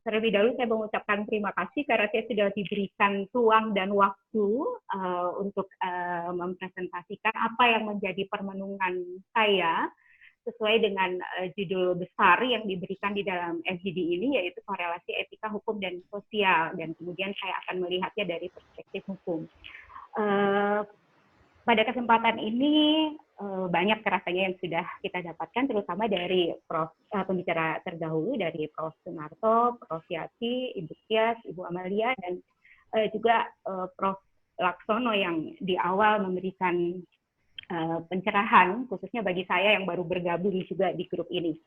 terlebih dahulu saya mengucapkan terima kasih karena saya sudah diberikan ruang dan waktu untuk mempresentasikan apa yang menjadi permenungan saya sesuai dengan judul besar yang diberikan di dalam FGD ini, yaitu korelasi etika hukum dan sosial, dan kemudian saya akan melihatnya dari perspektif hukum. Pada kesempatan ini banyak rasanya yang sudah kita dapatkan, terutama dari pembicara terdahulu, dari Prof. Sunarto, Prof. Yati, Ibu Tias, Ibu Amalia, dan juga Prof. Laksono yang di awal memberikan pencerahan, khususnya bagi saya yang baru bergabung juga di grup ini.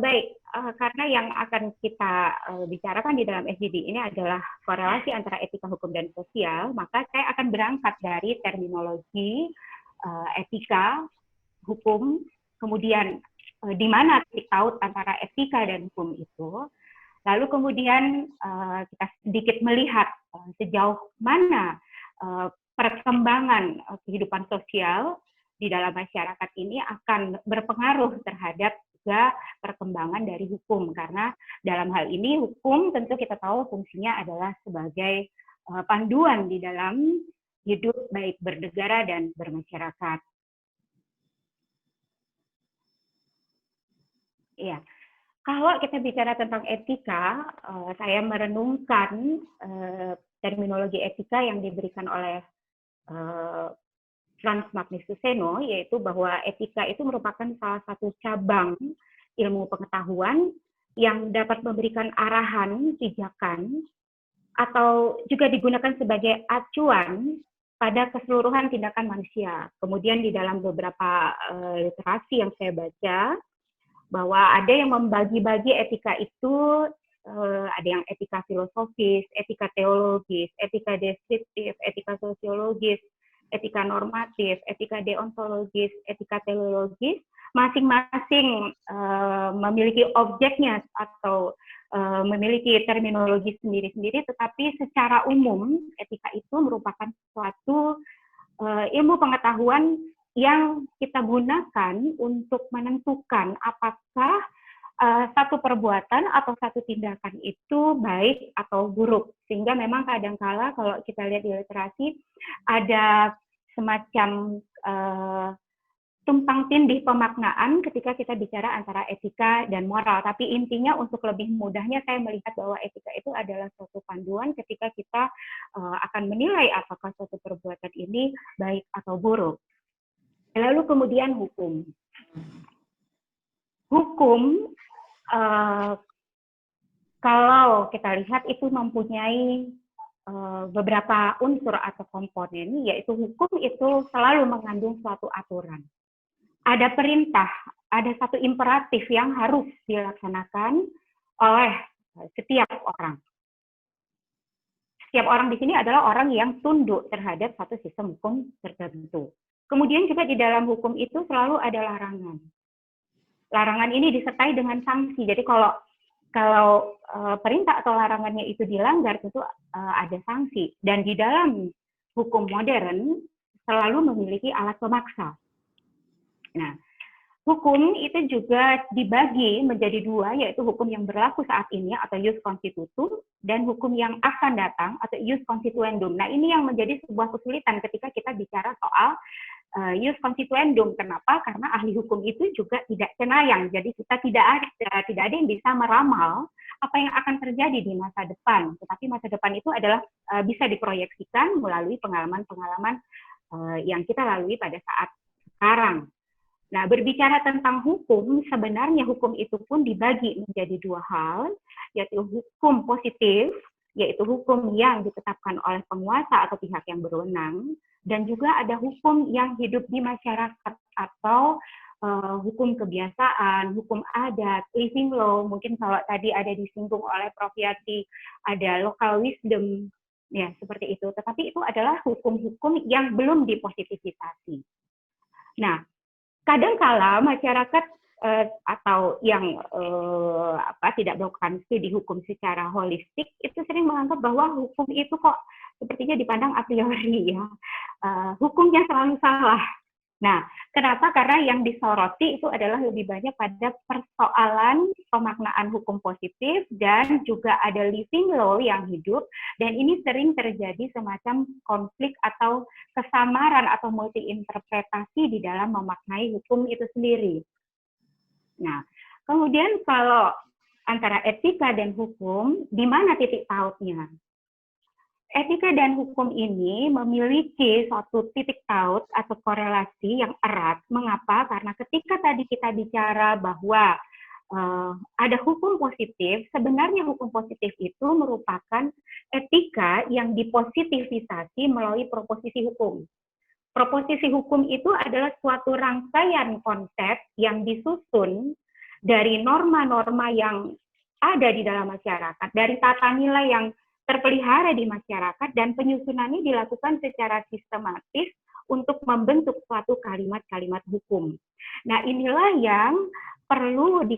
Baik, karena yang akan kita bicarakan di dalam SDD ini adalah korelasi antara etika hukum dan sosial, maka saya akan berangkat dari terminologi etika, hukum, kemudian di mana titik paut antara etika dan hukum itu, lalu kemudian kita sedikit melihat sejauh mana perkembangan kehidupan sosial di dalam masyarakat ini akan berpengaruh terhadap juga perkembangan dari hukum, karena dalam hal ini hukum tentu kita tahu fungsinya adalah sebagai panduan di dalam hidup baik bernegara dan bermasyarakat. Ya, kalau kita bicara tentang etika, saya merenungkan terminologi etika yang diberikan oleh Franz Magnus Suseno, yaitu bahwa etika itu merupakan salah satu cabang ilmu pengetahuan yang dapat memberikan arahan, pijakan, atau juga digunakan sebagai acuan pada keseluruhan tindakan manusia. Kemudian di dalam beberapa literasi yang saya baca, bahwa ada yang membagi-bagi etika itu, ada yang etika filosofis, etika teologis, etika deskriptif, etika sosiologis, etika normatif, etika deontologis, etika teleologis, masing-masing memiliki objeknya atau memiliki terminologi sendiri-sendiri, tetapi secara umum etika itu merupakan suatu ilmu pengetahuan yang kita gunakan untuk menentukan apakah satu perbuatan atau satu tindakan itu baik atau buruk. Sehingga memang kadangkala kalau kita lihat di literasi ada semacam tumpang tindih pemaknaan ketika kita bicara antara etika dan moral. Tapi intinya untuk lebih mudahnya saya melihat bahwa etika itu adalah suatu panduan ketika kita akan menilai apakah suatu perbuatan ini baik atau buruk. Lalu kemudian hukum. Hukum kalau kita lihat itu mempunyai beberapa unsur atau komponen, yaitu hukum itu selalu mengandung suatu aturan. Ada perintah, ada satu imperatif yang harus dilaksanakan oleh setiap orang. Setiap orang di sini adalah orang yang tunduk terhadap satu sistem hukum tertentu. Kemudian juga di dalam hukum itu selalu ada larangan. Larangan ini disertai dengan sanksi. Jadi kalau perintah atau larangannya itu dilanggar, tentu ada sanksi. Dan di dalam hukum modern selalu memiliki alat pemaksa. Nah, hukum itu juga dibagi menjadi dua, yaitu hukum yang berlaku saat ini atau ius constitutum, dan hukum yang akan datang atau ius constituendum. Nah, ini yang menjadi sebuah kesulitan ketika kita bicara soal ius constituendum. Kenapa? Karena ahli hukum itu juga tidak cenayang. Jadi kita tidak ada yang bisa meramal apa yang akan terjadi di masa depan. Tetapi masa depan itu adalah bisa diproyeksikan melalui pengalaman-pengalaman yang kita lalui pada saat sekarang. Nah, berbicara tentang hukum, sebenarnya hukum itu pun dibagi menjadi dua hal, yaitu hukum positif, yaitu hukum yang ditetapkan oleh penguasa atau pihak yang berwenang, dan juga ada hukum yang hidup di masyarakat atau hukum kebiasaan, hukum adat, living law, mungkin kalau tadi ada disinggung oleh Prof. Yati, ada local wisdom, ya seperti itu. Tetapi itu adalah hukum-hukum yang belum dipositivisasi. Nah, kadangkala masyarakat atau yang tidak melakukan studi hukum secara holistik itu sering menganggap bahwa hukum itu kok sepertinya dipandang a priori, ya, hukumnya selalu salah. Nah, Kenapa? Karena yang disoroti itu adalah lebih banyak pada persoalan pemaknaan hukum positif dan juga ada living law yang hidup, dan ini sering terjadi semacam konflik atau kesamaran atau multi interpretasi di dalam memaknai hukum itu sendiri. Nah, kemudian kalau antara etika dan hukum, di mana titik pautnya? Etika dan hukum ini memiliki suatu titik paut atau korelasi yang erat. Mengapa? Karena ketika tadi kita bicara bahwa ada hukum positif, sebenarnya hukum positif itu merupakan etika yang dipositivisasi melalui proposisi hukum. Proposisi hukum itu adalah suatu rangkaian konsep yang disusun dari norma-norma yang ada di dalam masyarakat, dari tata nilai yang terpelihara di masyarakat, dan penyusunannya dilakukan secara sistematis untuk membentuk suatu kalimat-kalimat hukum. Nah, inilah yang perlu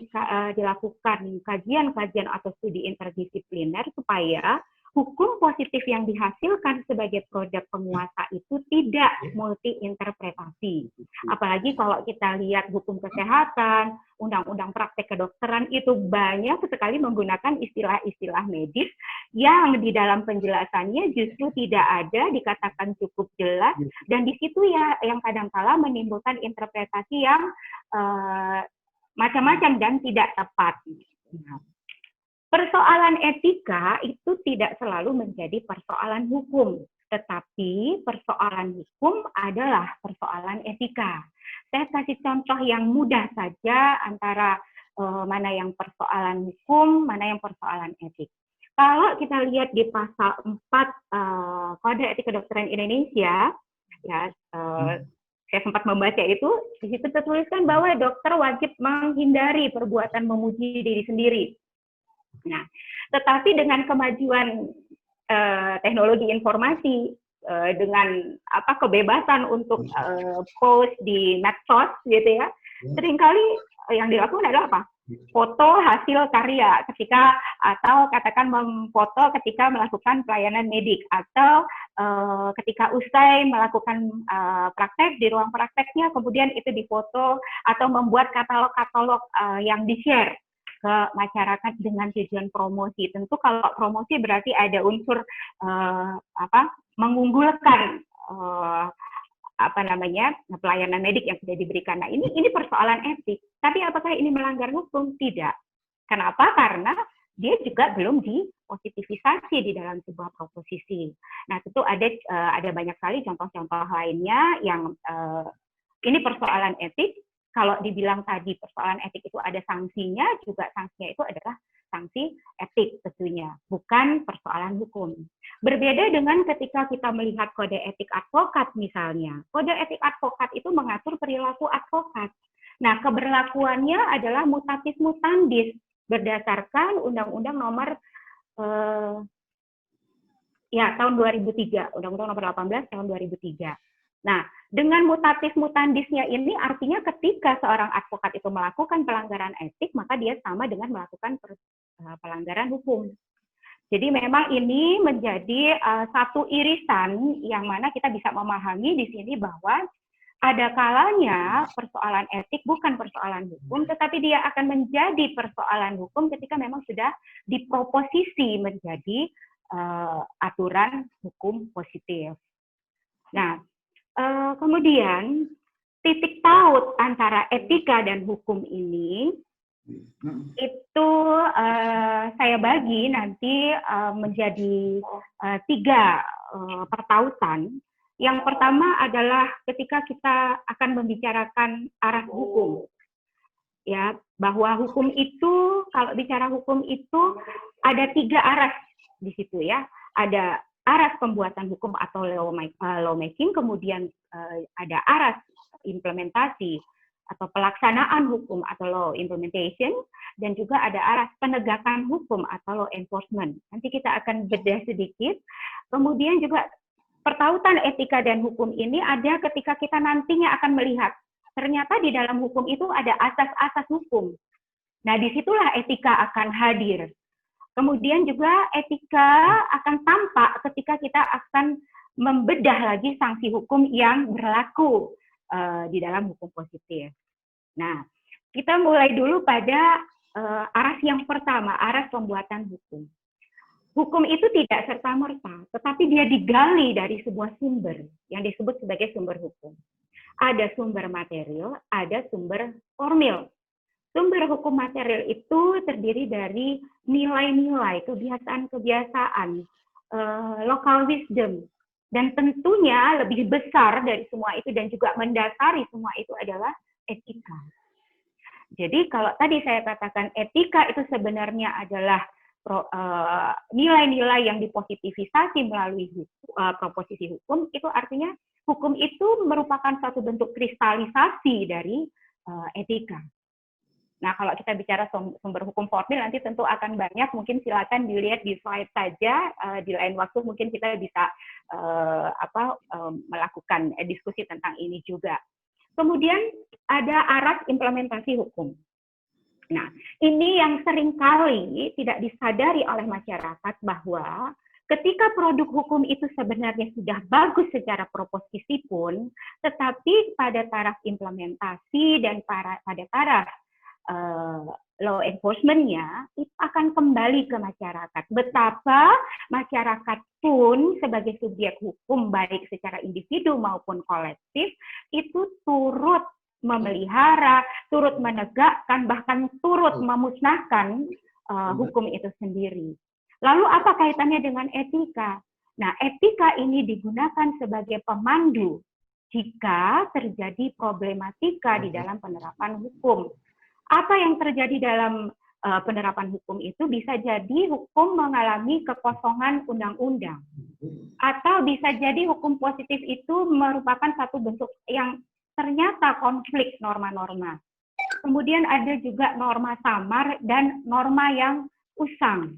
dilakukan kajian-kajian atau studi interdisipliner supaya hukum positif yang dihasilkan sebagai produk penguasa itu tidak multi interpretasi. Apalagi kalau kita lihat hukum kesehatan, undang-undang praktek kedokteran itu banyak sekali menggunakan istilah-istilah medis yang di dalam penjelasannya justru tidak ada, dikatakan cukup jelas, dan di situ ya yang kadang-kala menimbulkan interpretasi yang macam-macam dan tidak tepat. Nah, persoalan etika itu tidak selalu menjadi persoalan hukum, tetapi persoalan hukum adalah persoalan etika. Saya kasih contoh yang mudah saja antara mana yang persoalan hukum, mana yang persoalan etik. Kalau kita lihat di pasal 4 Kode Etik Kedokteran Indonesia, ya, saya sempat membaca itu, di situ tertuliskan bahwa dokter wajib menghindari perbuatan memuji diri sendiri. Nah, tetapi dengan kemajuan teknologi informasi, dengan kebebasan untuk post di medsos gitu ya, seringkali yang dilakukan adalah apa? Foto hasil karya atau katakan memfoto ketika melakukan pelayanan medik, atau ketika usai melakukan praktek di ruang prakteknya, kemudian itu difoto atau membuat katalog-katalog yang di-share ke masyarakat dengan tujuan promosi. Tentu kalau promosi berarti ada unsur mengunggulkan pelayanan medik yang sudah diberikan. Nah, ini persoalan etik. Tapi apakah ini melanggar hukum? Tidak. Kenapa? Karena dia juga belum dipositivisasi di dalam sebuah proposisi. Nah, tentu ada banyak sekali contoh-contoh lainnya yang ini persoalan etik. Kalau dibilang tadi persoalan etik itu ada sanksinya, juga sanksinya itu adalah sanksi etik tentunya, bukan persoalan hukum. Berbeda dengan ketika kita melihat kode etik advokat misalnya. Kode etik advokat itu mengatur perilaku advokat. Nah, keberlakuannya adalah mutatis mutandis berdasarkan Undang-Undang Nomor tahun 2003, Undang-Undang Nomor 18 tahun 2003. Nah, dengan mutatis mutandisnya ini artinya ketika seorang advokat itu melakukan pelanggaran etik, maka dia sama dengan melakukan pelanggaran hukum. Jadi memang ini menjadi satu irisan yang mana kita bisa memahami di sini bahwa ada kalanya persoalan etik bukan persoalan hukum, tetapi dia akan menjadi persoalan hukum ketika memang sudah diproposisi menjadi aturan hukum positif. Nah, kemudian titik paut antara etika dan hukum ini itu saya bagi nanti menjadi 3 pertautan. Yang pertama adalah ketika kita akan membicarakan arah hukum, ya, bahwa hukum itu, kalau bicara hukum itu ada 3 arah di situ ya. Ada aras pembuatan hukum atau lawmaking, kemudian ada aras implementasi atau pelaksanaan hukum atau law implementation, dan juga ada aras penegakan hukum atau law enforcement. Nanti kita akan bedah sedikit. Kemudian juga pertautan etika dan hukum ini ada ketika kita nantinya akan melihat ternyata di dalam hukum itu ada asas-asas hukum. Nah, disitulah etika akan hadir. Kemudian juga etika akan tampak ketika kita akan membedah lagi sanksi hukum yang berlaku di dalam hukum positif. Nah, kita mulai dulu pada aras yang pertama, aras pembuatan hukum. Hukum itu tidak serta-merta, tetapi dia digali dari sebuah sumber yang disebut sebagai sumber hukum. Ada sumber material, ada sumber formil. Sumber hukum material itu terdiri dari nilai-nilai, kebiasaan-kebiasaan, local wisdom, dan tentunya lebih besar dari semua itu dan juga mendasari semua itu adalah etika. Jadi kalau tadi saya katakan etika itu sebenarnya adalah nilai-nilai yang dipositivisasi melalui proposisi hukum, itu artinya hukum itu merupakan satu bentuk kristalisasi dari etika. Nah, kalau kita bicara sumber hukum formil nanti tentu akan banyak, mungkin silakan dilihat di slide saja, di lain waktu mungkin kita bisa melakukan diskusi tentang ini juga. Kemudian ada aras implementasi hukum. Nah, ini yang seringkali tidak disadari oleh masyarakat bahwa ketika produk hukum itu sebenarnya sudah bagus secara proposisi pun, tetapi pada taraf implementasi dan pada taraf law enforcement-nya itu akan kembali ke masyarakat. Betapa masyarakat pun sebagai subjek hukum baik secara individu maupun kolektif itu turut memelihara, turut menegakkan, bahkan turut memusnahkan hukum itu sendiri. Lalu apa kaitannya dengan etika? Nah, etika ini digunakan sebagai pemandu jika terjadi problematika di dalam penerapan hukum. Apa yang terjadi dalam penerapan hukum itu bisa jadi hukum mengalami kekosongan undang-undang. Atau bisa jadi hukum positif itu merupakan satu bentuk yang ternyata konflik norma-norma. Kemudian ada juga norma samar dan norma yang usang.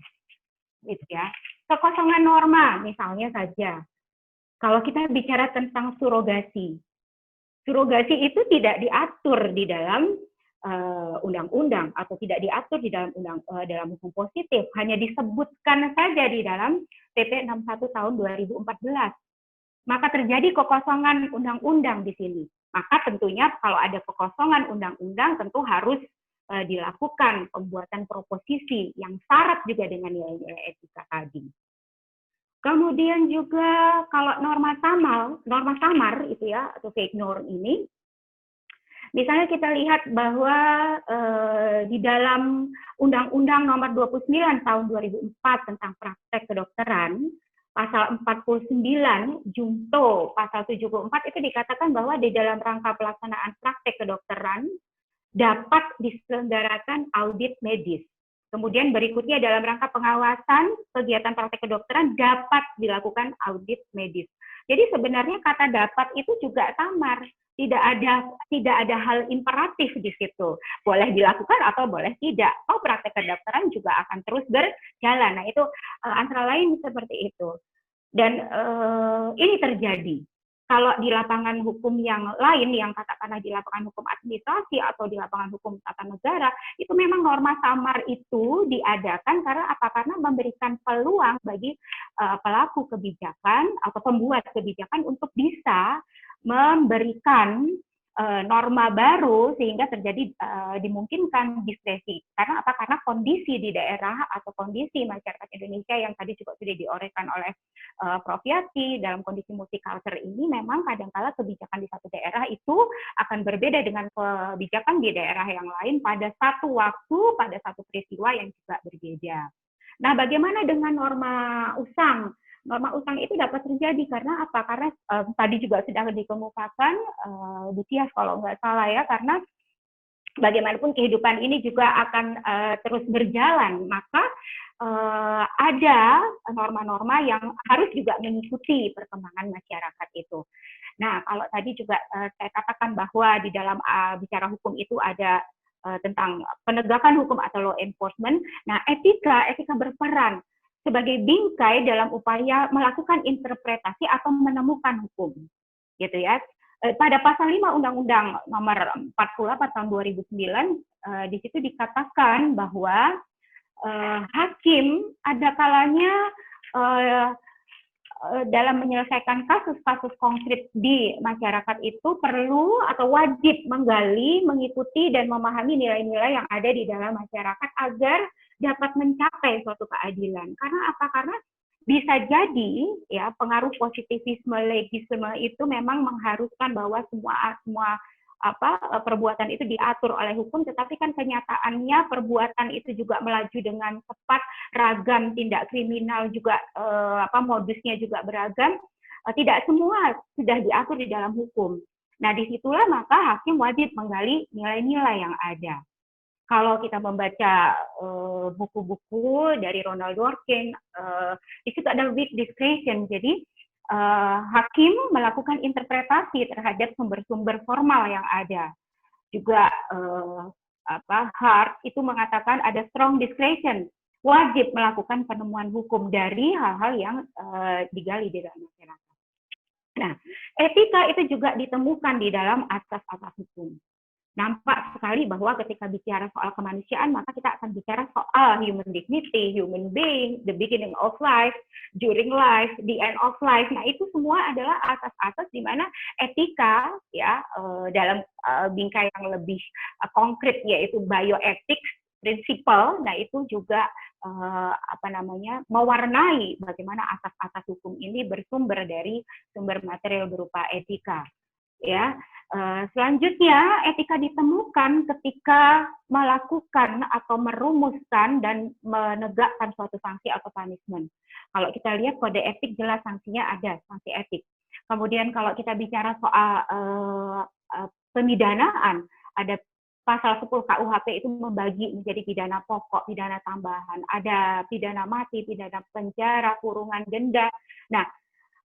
Gitu ya. Kekosongan norma misalnya saja. Kalau kita bicara tentang surogasi. Surogasi itu tidak diatur di dalam undang-undang atau tidak diatur di dalam dalam hukum positif, hanya disebutkan saja di dalam PP 61 tahun 2014. Maka terjadi kekosongan undang-undang di sini. Maka tentunya kalau ada kekosongan undang-undang tentu harus dilakukan pembuatan proposisi yang syarat juga dengan nilai-nilai etika tadi. Kemudian juga kalau norma samar itu ya atau fake norm ini, misalnya kita lihat bahwa di dalam Undang-Undang Nomor 29 Tahun 2004 tentang praktek kedokteran, Pasal 49 Junto Pasal 74 itu dikatakan bahwa di dalam rangka pelaksanaan praktek kedokteran dapat diselenggarakan audit medis. Kemudian berikutnya dalam rangka pengawasan kegiatan praktek kedokteran dapat dilakukan audit medis. Jadi sebenarnya kata dapat itu juga samar. Tidak ada hal imperatif di situ. Boleh dilakukan atau boleh tidak. Oh, praktek kedokteran juga akan terus berjalan. Nah, itu antara lain seperti itu. Dan ini terjadi. Kalau di lapangan hukum yang lain, yang katakanlah di lapangan hukum administrasi atau di lapangan hukum tata negara, itu memang norma samar itu diadakan karena apa? Karena memberikan peluang bagi pelaku kebijakan atau pembuat kebijakan untuk bisa memberikan norma baru sehingga terjadi dimungkinkan diskresi. Karena apa? Karena kondisi di daerah atau kondisi masyarakat Indonesia yang tadi juga sudah diorehkan oleh Prof. Yati dalam kondisi multicultural ini memang kadang-kala kebijakan di satu daerah itu akan berbeda dengan kebijakan di daerah yang lain pada satu waktu, pada satu peristiwa yang juga berbeda. Nah, bagaimana dengan norma usang? Norma utang itu dapat terjadi karena apa? Karena tadi juga sudah dikemukakan Bu Tias kalau nggak salah ya, karena bagaimanapun kehidupan ini juga akan terus berjalan, maka ada norma-norma yang harus juga mengikuti perkembangan masyarakat itu. Nah, kalau tadi juga saya katakan bahwa di dalam bicara hukum itu ada tentang penegakan hukum atau law enforcement. Nah, etika berperan sebagai bingkai dalam upaya melakukan interpretasi atau menemukan hukum, gitu ya. Pada pasal 5 Undang-Undang Nomor 48 Tahun 2009, di situ dikatakan bahwa hakim ada kalanya dalam menyelesaikan kasus-kasus konkret di masyarakat itu perlu atau wajib menggali, mengikuti, dan memahami nilai-nilai yang ada di dalam masyarakat agar dapat mencapai suatu keadilan. Karena apa? Karena bisa jadi ya pengaruh positivisme legisme itu memang mengharuskan bahwa semua perbuatan itu diatur oleh hukum, tetapi kan kenyataannya perbuatan itu juga melaju dengan cepat, ragam tindak kriminal juga modusnya juga beragam, tidak semua sudah diatur di dalam hukum. Nah, disitulah maka hakim wajib menggali nilai-nilai yang ada. Kalau kita membaca buku-buku dari Ronald Dworkin, di situ ada with discretion. Jadi hakim melakukan interpretasi terhadap sumber-sumber formal yang ada. Juga Hart itu mengatakan ada strong discretion, wajib melakukan penemuan hukum dari hal-hal yang digali di dalam masyarakat. Nah, etika itu juga ditemukan di dalam asas-asas hukum. Nampak sekali bahwa ketika bicara soal kemanusiaan, maka kita akan bicara soal human dignity, human being, the beginning of life, during life, the end of life. Nah, itu semua adalah asas-asas di mana etika ya dalam bingkai yang lebih konkret yaitu bioethics principle. Nah, itu juga mewarnai bagaimana asas-asas hukum ini bersumber dari sumber material berupa etika. Ya, selanjutnya etika ditemukan ketika melakukan atau merumuskan dan menegakkan suatu sanksi atau punishment. Kalau kita lihat kode etik jelas sanksinya ada, sanksi etik. Kemudian kalau kita bicara soal pemidanaan, ada pasal 10 KUHP itu membagi menjadi pidana pokok, pidana tambahan, ada pidana mati, pidana penjara, kurungan, denda. Nah,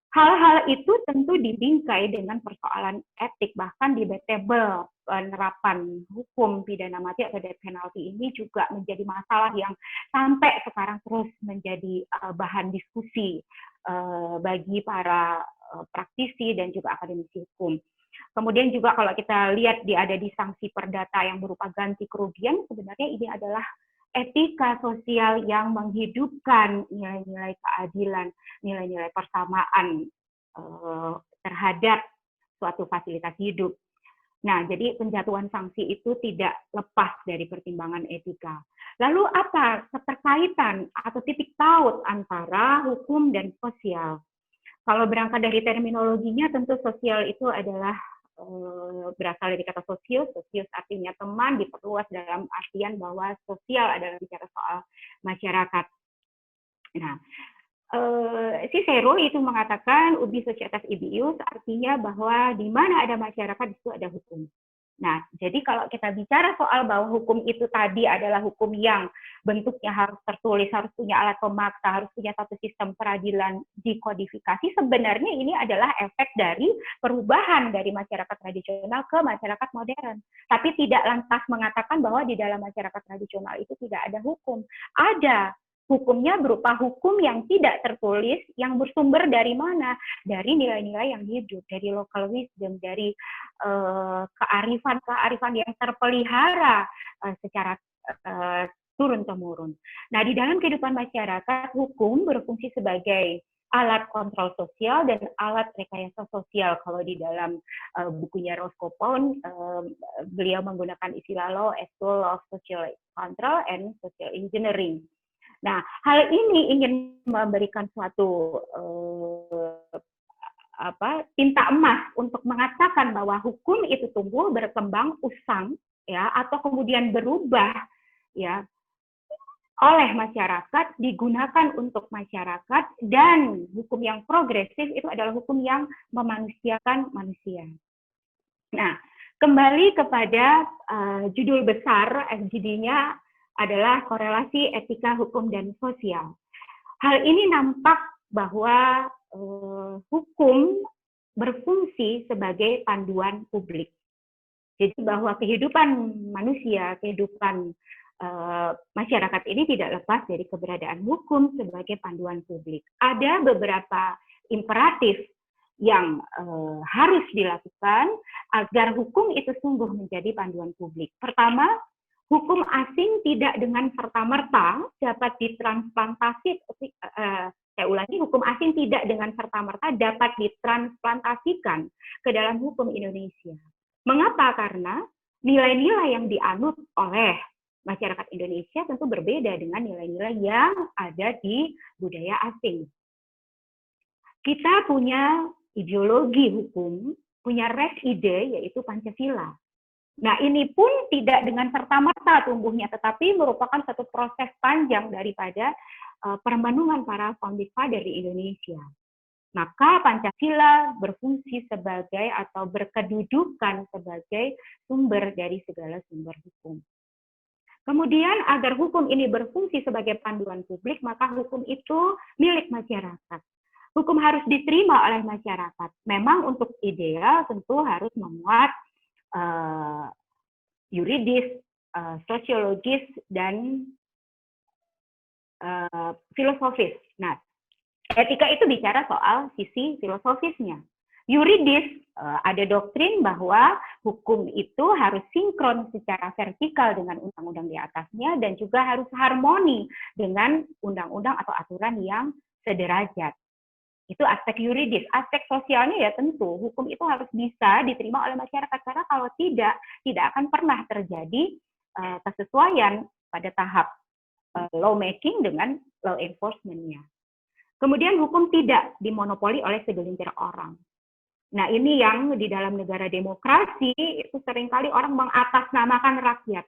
hal-hal itu tentu dibingkai dengan persoalan etik, bahkan debatable. Penerapan hukum pidana mati atau death penalty ini juga menjadi masalah yang sampai sekarang terus menjadi bahan diskusi bagi para praktisi dan juga akademisi hukum. Kemudian juga kalau kita lihat ada di sanksi perdata yang berupa ganti kerugian, sebenarnya ini adalah etika sosial yang menghidupkan nilai-nilai keadilan, nilai-nilai persamaan terhadap suatu fasilitas hidup. Nah, jadi penjatuhan sanksi itu tidak lepas dari pertimbangan etika. Lalu apa keterkaitan atau titik paut antara hukum dan sosial? Kalau berangkat dari terminologinya, tentu sosial itu adalah berasal dari kata sosius artinya teman, diperluas dalam artian bahwa sosial adalah bicara soal masyarakat. Nah, Cicero itu mengatakan ubi societas ibius, artinya bahwa di mana ada masyarakat itu ada hukum. Nah, jadi kalau kita bicara soal bahwa hukum itu tadi adalah hukum yang bentuknya harus tertulis, harus punya alat pemaksa, harus punya satu sistem peradilan dikodifikasi, sebenarnya ini adalah efek dari perubahan dari masyarakat tradisional ke masyarakat modern. Tapi tidak lantas mengatakan bahwa di dalam masyarakat tradisional itu tidak ada hukum. Ada. Hukumnya berupa hukum yang tidak tertulis, yang bersumber dari mana? Dari nilai-nilai yang hidup, dari local wisdom, dari kearifan yang terpelihara secara turun-temurun. Nah, di dalam kehidupan masyarakat, hukum berfungsi sebagai alat kontrol sosial dan alat rekayasa sosial. Kalau di dalam bukunya Roscoe Pound, beliau menggunakan istilah law as tool of social control and social engineering. Nah, hal ini ingin memberikan suatu tinta emas untuk mengatakan bahwa hukum itu tumbuh, berkembang, usang, ya, atau kemudian berubah, ya, oleh masyarakat, digunakan untuk masyarakat, dan hukum yang progresif itu adalah hukum yang memanusiakan manusia. Nah, kembali kepada judul besar FGD-nya adalah korelasi etika, hukum, dan sosial. Hal ini nampak bahwa hukum berfungsi sebagai panduan publik. Jadi bahwa kehidupan manusia, kehidupan masyarakat ini tidak lepas dari keberadaan hukum sebagai panduan publik. Ada beberapa imperatif yang harus dilakukan agar hukum itu sungguh menjadi panduan publik. Pertama, hukum asing tidak dengan serta-merta dapat Saya ulangi, hukum asing tidak dengan serta-merta dapat ditransplantasikan ke dalam hukum Indonesia. Mengapa? Karena nilai-nilai yang dianut oleh masyarakat Indonesia tentu berbeda dengan nilai-nilai yang ada di budaya asing. Kita punya ideologi hukum, punya res ide, yaitu Pancasila. Nah, ini pun tidak dengan serta-merta tumbuhnya, tetapi merupakan satu proses panjang daripada permenungan para founding father di Indonesia. Maka Pancasila berfungsi sebagai atau berkedudukan sebagai sumber dari segala sumber hukum. Kemudian agar hukum ini berfungsi sebagai panduan publik, maka hukum itu milik masyarakat. Hukum harus diterima oleh masyarakat. Memang untuk ideal tentu harus memuat yuridis, sosiologis, dan filosofis. Nah, etika itu bicara soal sisi filosofisnya. Yuridis, ada doktrin bahwa hukum itu harus sinkron secara vertikal dengan undang-undang di atasnya dan juga harus harmoni dengan undang-undang atau aturan yang sederajat. Itu aspek yuridis. Aspek sosialnya ya tentu, hukum itu harus bisa diterima oleh masyarakat, karena kalau tidak akan pernah terjadi kesesuaian pada tahap lawmaking dengan law enforcement-nya. Kemudian hukum tidak dimonopoli oleh segelintir orang. Nah, ini yang di dalam negara demokrasi itu seringkali orang mengatasnamakan rakyat.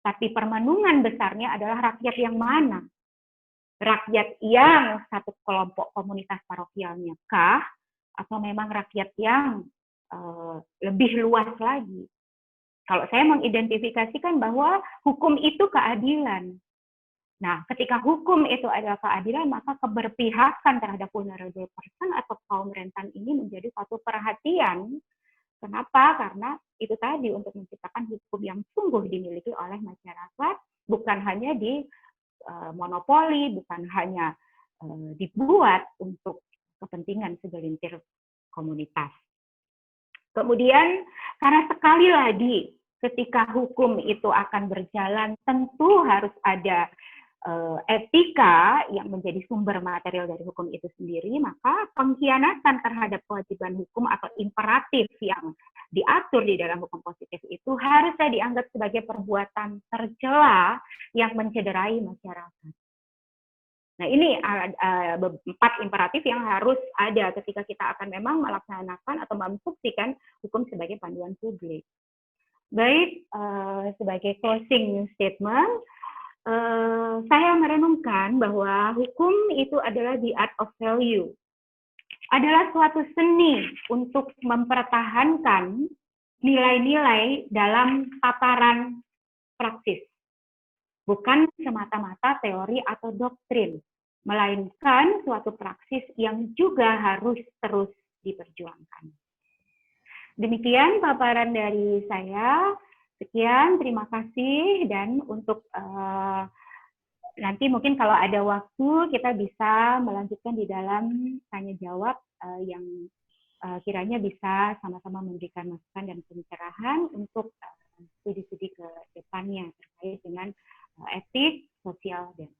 Tapi permenungan besarnya adalah rakyat yang mana? Rakyat yang satu kelompok komunitas parokialnya kah? Atau memang rakyat yang lebih luas lagi? Kalau saya mengidentifikasikan bahwa hukum itu keadilan. Nah, ketika hukum itu adalah keadilan, maka keberpihakan terhadap vulnerable person atau kaum rentan ini menjadi suatu perhatian. Kenapa? Karena itu tadi, untuk menciptakan hukum yang sungguh dimiliki oleh masyarakat, bukan hanya di monopoli, bukan hanya dibuat untuk kepentingan segelintir komunitas. Kemudian, karena sekali lagi ketika hukum itu akan berjalan, tentu harus ada etika yang menjadi sumber material dari hukum itu sendiri, maka pengkhianatan terhadap kewajiban hukum atau imperatif yang diatur di dalam hukum positif itu harusnya dianggap sebagai perbuatan tercela yang mencederai masyarakat. Nah, ini 4 imperatif yang harus ada ketika kita akan memang melaksanakan atau memfungsikan hukum sebagai panduan publik. Baik, sebagai closing statement, saya merenungkan bahwa hukum itu adalah the art of value, adalah suatu seni untuk mempertahankan nilai-nilai dalam tataran praktis, bukan semata-mata teori atau doktrin, melainkan suatu praksis yang juga harus terus diperjuangkan. Demikian paparan dari saya. Sekian, terima kasih, dan untuk nanti mungkin kalau ada waktu kita bisa melanjutkan di dalam tanya jawab yang kiranya bisa sama-sama memberikan masukan dan pencerahan untuk studi-studi ke depannya terkait dengan etik, sosial, dan